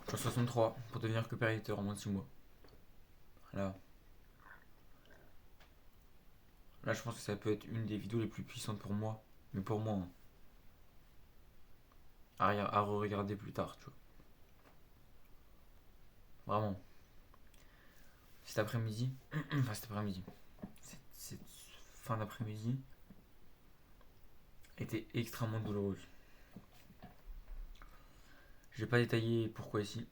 Je suis à 63 pour devenir coopérateur en moins de 6 mois. Là, là, je pense que ça peut être une des vidéos les plus puissantes pour moi. Mais pour moi, hein, à re-regarder plus tard, tu vois. Vraiment. Cet après-midi, enfin cet après-midi, cette fin d'après-midi était extrêmement douloureuse. Je vais pas détailler pourquoi ici.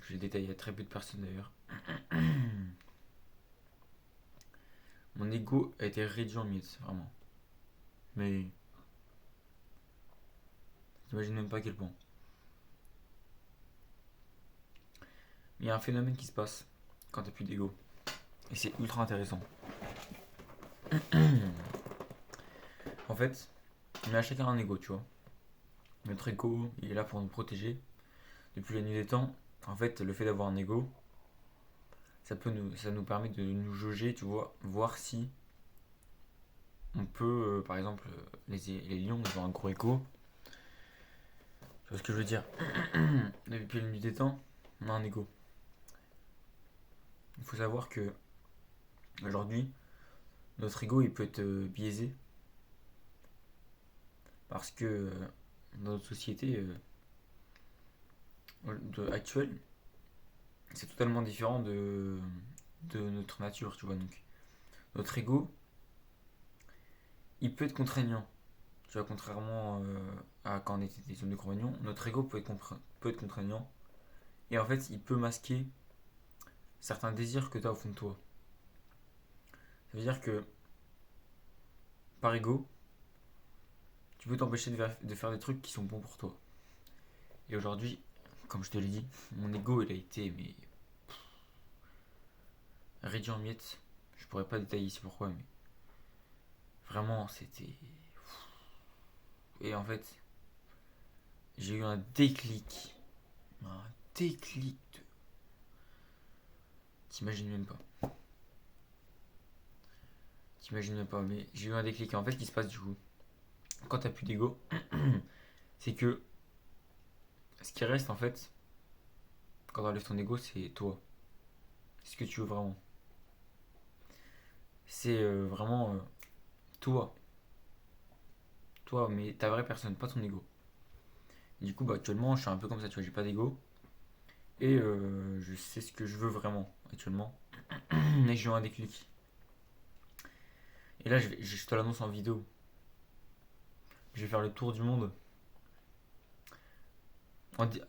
Je l'ai détaillé à très peu de personnes d'ailleurs. Mon ego a été réduit en miettes, vraiment. Mais j'imagine même pas à quel point. Il y a un phénomène qui se passe quand t'as plus d'ego. Et c'est ultra intéressant. En fait, on a chacun un ego, tu vois. Notre ego, il est là pour nous protéger. Depuis la nuit des temps, en fait, le fait d'avoir un ego, ça nous permet de nous jauger, tu vois, voir si on peut, par exemple, les lions, ils ont un gros ego. Tu vois ce que je veux dire? Depuis la nuit des temps, on a un ego. Il faut savoir que aujourd'hui, notre ego, il peut être biaisé parce que dans notre société actuelle, c'est totalement différent de notre nature, tu vois. Donc, notre ego, il peut être contraignant. Tu vois, contrairement à quand on était des hommes de compagnon, notre ego peut être contraignant. Et en fait, il peut masquer certains désirs que tu as au fond de toi. Ça veut dire que, par ego, tu peux t'empêcher de faire des trucs qui sont bons pour toi. Et aujourd'hui, comme je te l'ai dit, mon ego, il a été mais, réduit en miettes. Je pourrais pas détailler ici pourquoi, mais vraiment, c'était. Et en fait, j'ai eu un déclic. Un déclic. T'imagines même pas. T'imagines même pas, mais j'ai eu un déclic. Et en fait, ce qui se passe du coup, quand t'as plus d'ego, c'est que ce qui reste en fait, quand t'enlèves ton ego, c'est toi. C'est ce que tu veux vraiment. C'est vraiment toi. Toi, mais ta vraie personne, pas ton ego. Et du coup, bah, actuellement, je suis un peu comme ça, tu vois, j'ai pas d'ego. Et je sais ce que je veux vraiment, actuellement. Et j'ai eu un déclic. Et là, je te l'annonce en vidéo. Je vais faire le tour du monde.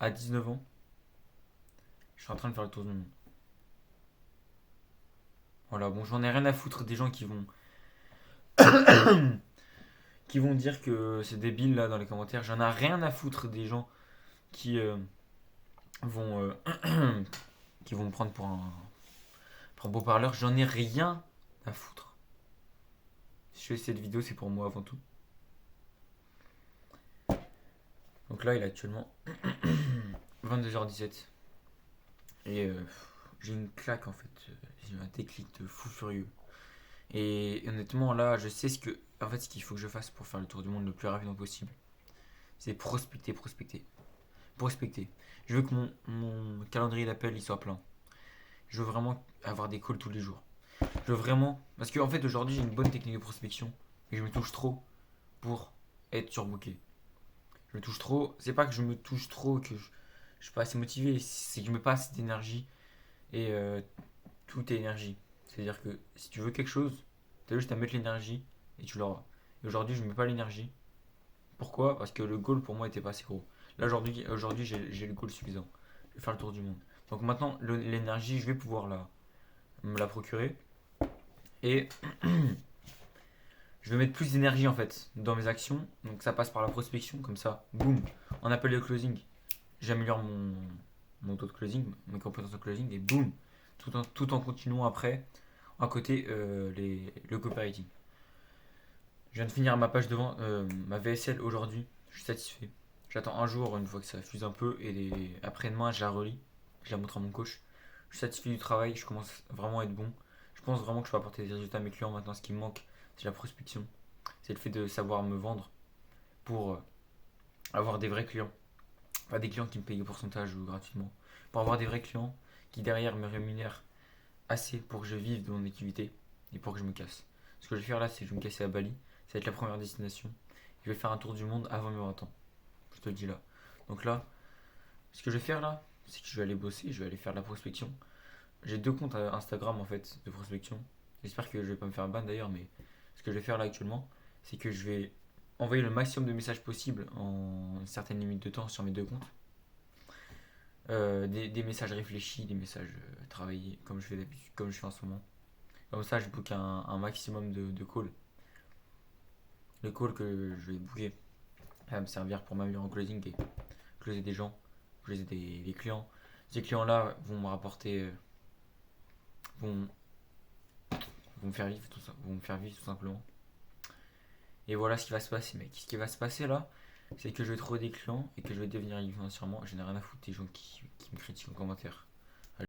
À 19 ans, je suis en train de faire le tour du monde. Voilà, bon, j'en ai rien à foutre des gens qui vont dire que c'est débile là dans les commentaires. J'en ai rien à foutre des gens qui vont qui vont me prendre pour un beau parleur. J'en ai rien à foutre. Si je fais cette vidéo, c'est pour moi avant tout. Donc là, il est actuellement 22h17. Et j'ai une claque en fait. J'ai eu un déclic de fou furieux. Et honnêtement, là, je sais ce qu'il faut que je fasse pour faire le tour du monde le plus rapidement possible. C'est prospecter, prospecter, prospecter. Je veux que mon calendrier d'appel il soit plein. Je veux vraiment avoir des calls tous les jours. Je veux vraiment. Parce qu'en fait, aujourd'hui, j'ai une bonne technique de prospection. Mais je me touche trop pour être surbooké. Je me touche trop. C'est pas que je me touche trop, je suis pas assez motivé. C'est que je mets pas assez d'énergie. Et tout est énergie. C'est-à-dire que si tu veux quelque chose, tu as juste à mettre l'énergie et tu l'auras. Et aujourd'hui, je mets pas l'énergie. Pourquoi? Parce que le goal pour moi était pas assez gros. Là, aujourd'hui j'ai le goal suffisant. Je vais faire le tour du monde. Donc maintenant, l'énergie, je vais pouvoir me la procurer. Et je vais mettre plus d'énergie en fait dans mes actions. Donc ça passe par la prospection, comme ça, boum, on appelle le closing. J'améliore mon taux de closing, mes compétences de closing, et boum, tout en continuant après, à côté, le copywriting. Je viens de finir ma page de vente, ma VSL aujourd'hui, je suis satisfait. J'attends un jour, une fois que ça fuse un peu, et après-demain, je la relis, je la montre à mon coach. Je suis satisfait du travail, je commence vraiment à être bon. Je pense vraiment que je peux apporter des résultats à mes clients. Maintenant, ce qui me manque, c'est la prospection. C'est le fait de savoir me vendre pour avoir des vrais clients. Pas des clients qui me payent au pourcentage ou gratuitement. Pour avoir des vrais clients qui derrière me rémunèrent assez pour que je vive de mon activité et pour que je me casse. Ce que je vais faire là, c'est que je vais me casser à Bali. Ça va être la première destination. Je vais faire un tour du monde avant mes 20 ans. Je te le dis là. Donc là, ce que je vais faire là, c'est que je vais aller bosser, je vais aller faire de la prospection. J'ai 2 comptes Instagram en fait de prospection. J'espère que je vais pas me faire ban d'ailleurs, mais ce que je vais faire là actuellement, c'est que je vais envoyer le maximum de messages possible en une certaine limite de temps sur mes 2 comptes. Des messages réfléchis, des messages travaillés, comme je fais d'habitude, comme je fais en ce moment. Comme ça, je book un maximum de calls. Les calls que je vais booker, ça va me servir pour m'améliorer en closing et closer des gens, closer des clients. Ces clients-là vont me rapporter, vont, vont me faire vivre tout ça, vont me faire vivre tout simplement. Et voilà ce qui va se passer, mec. Ce qui va se passer là, c'est que je vais trouver des clients et que je vais devenir libre financièrement. Je n'ai rien à foutre des gens qui me critiquent en commentaire.